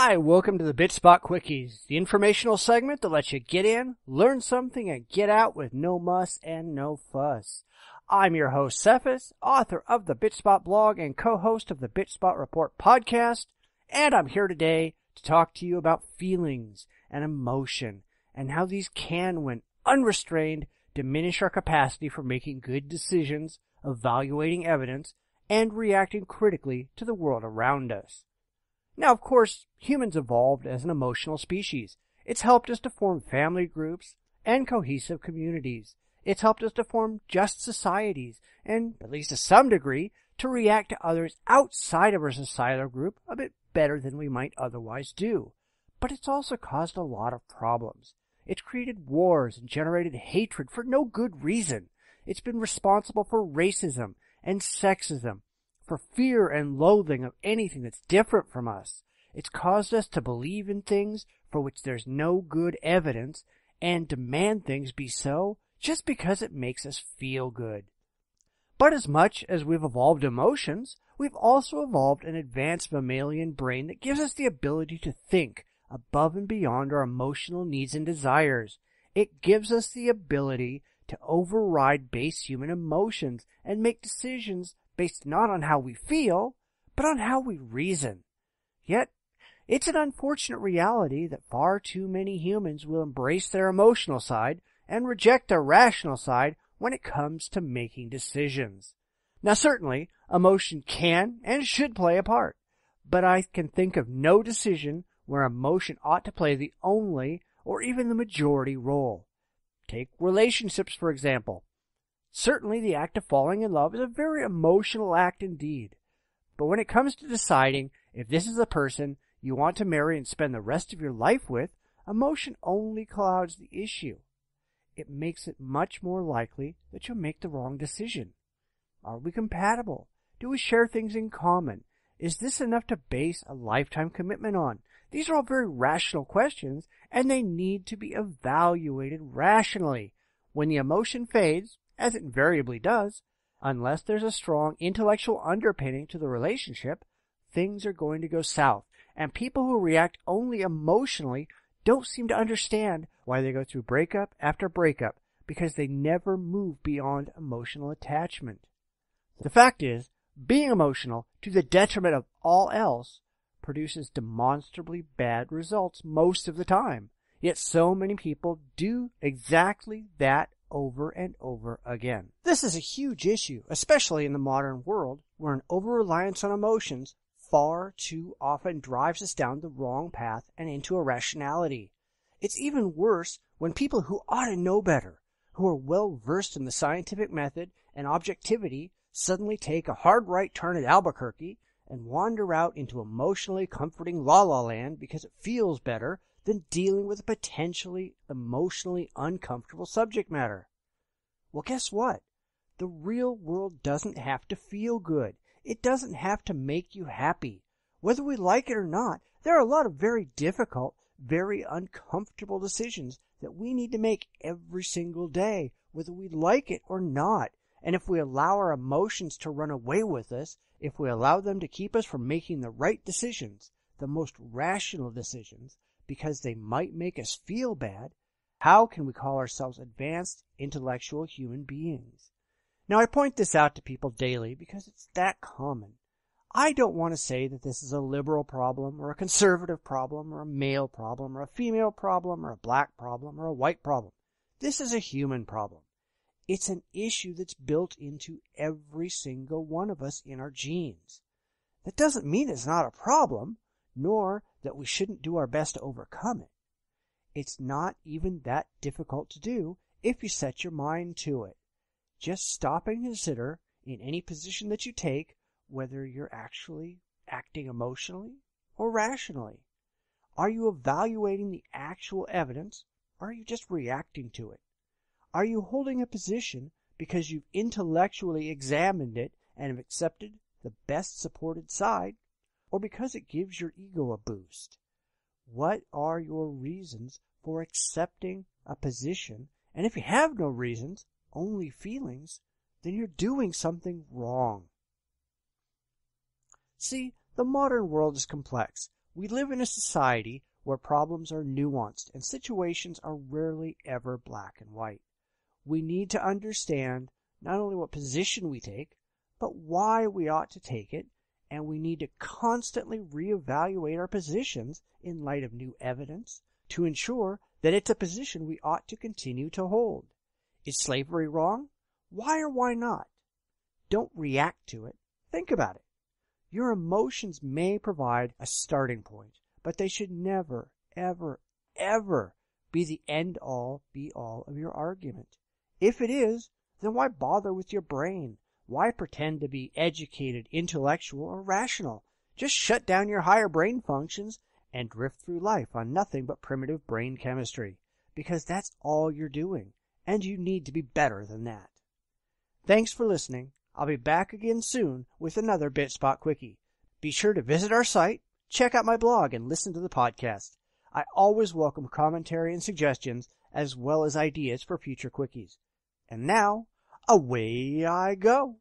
Hi, welcome to the Bitchspot Quickies, the informational segment that lets you get in, learn something, and get out with no muss and no fuss. I'm your host, Cephas, author of the Bitchspot blog and co-host of the Bitchspot Report podcast, and I'm here today to talk to you about feelings and emotion and how these can, when unrestrained, diminish our capacity for making good decisions, evaluating evidence, and reacting critically to the world around us. Now, of course, humans evolved as an emotional species. It's helped us to form family groups and cohesive communities. It's helped us to form just societies and, at least to some degree, to react to others outside of our societal group a bit better than we might otherwise do. But it's also caused a lot of problems. It's created wars and generated hatred for no good reason. It's been responsible for racism and sexism, for fear and loathing of anything that's different from us. It's caused us to believe in things for which there's no good evidence and demand things be so just because it makes us feel good. But as much as we've evolved emotions, we've also evolved an advanced mammalian brain that gives us the ability to think above and beyond our emotional needs and desires. It gives us the ability to override base human emotions and make decisions based not on how we feel, but on how we reason. Yet, it's an unfortunate reality that far too many humans will embrace their emotional side and reject their rational side when it comes to making decisions. Now, certainly, emotion can and should play a part, but I can think of no decision where emotion ought to play the only or even the majority role. Take relationships, for example. Certainly, the act of falling in love is a very emotional act indeed. But when it comes to deciding if this is a person you want to marry and spend the rest of your life with, emotion only clouds the issue. It makes it much more likely that you'll make the wrong decision. Are we compatible? Do we share things in common? Is this enough to base a lifetime commitment on? These are all very rational questions, and they need to be evaluated rationally. When the emotion fades, as it invariably does, unless there's a strong intellectual underpinning to the relationship, things are going to go south. And people who react only emotionally don't seem to understand why they go through breakup after breakup, because they never move beyond emotional attachment. The fact is, being emotional to the detriment of all else produces demonstrably bad results most of the time. Yet so many people do exactly that over and over again. This is a huge issue, especially in the modern world, where an over-reliance on emotions far too often drives us down the wrong path and into irrationality. It's even worse when people who ought to know better, who are well versed in the scientific method and objectivity, suddenly take a hard right turn at Albuquerque and wander out into emotionally comforting la-la land because it feels better than dealing with a potentially emotionally uncomfortable subject matter. Well, guess what? The real world doesn't have to feel good. It doesn't have to make you happy. Whether we like it or not, there are a lot of very difficult, very uncomfortable decisions that we need to make every single day, whether we like it or not. And if we allow our emotions to run away with us, if we allow them to keep us from making the right decisions, the most rational decisions, because they might make us feel bad, how can we call ourselves advanced, intellectual human beings? Now, I point this out to people daily because it's that common. I don't want to say that this is a liberal problem or a conservative problem or a male problem or a female problem or a black problem or a white problem. This is a human problem. It's an issue that's built into every single one of us in our genes. That doesn't mean it's not a problem, nor that we shouldn't do our best to overcome it. It's not even that difficult to do if you set your mind to it. Just stop and consider, in any position that you take, whether you're actually acting emotionally or rationally. Are you evaluating the actual evidence, or are you just reacting to it? Are you holding a position because you've intellectually examined it and have accepted the best supported side, or because it gives your ego a boost? What are your reasons for accepting a position? And if you have no reasons, only feelings, then you're doing something wrong. See, the modern world is complex. We live in a society where problems are nuanced and situations are rarely ever black and white. We need to understand not only what position we take, but why we ought to take it, and we need to constantly reevaluate our positions in light of new evidence to ensure that it's a position we ought to continue to hold. Is slavery wrong? Why or why not? Don't react to it. Think about it. Your emotions may provide a starting point, but they should never, ever, ever be the end-all, be-all of your argument. If it is, then why bother with your brain? Why pretend to be educated, intellectual, or rational? Just shut down your higher brain functions and drift through life on nothing but primitive brain chemistry, because that's all you're doing, and you need to be better than that. Thanks for listening. I'll be back again soon with another Bitchspot Quickie. Be sure to visit our site, check out my blog, and listen to the podcast. I always welcome commentary and suggestions, as well as ideas for future quickies. And now, away I go.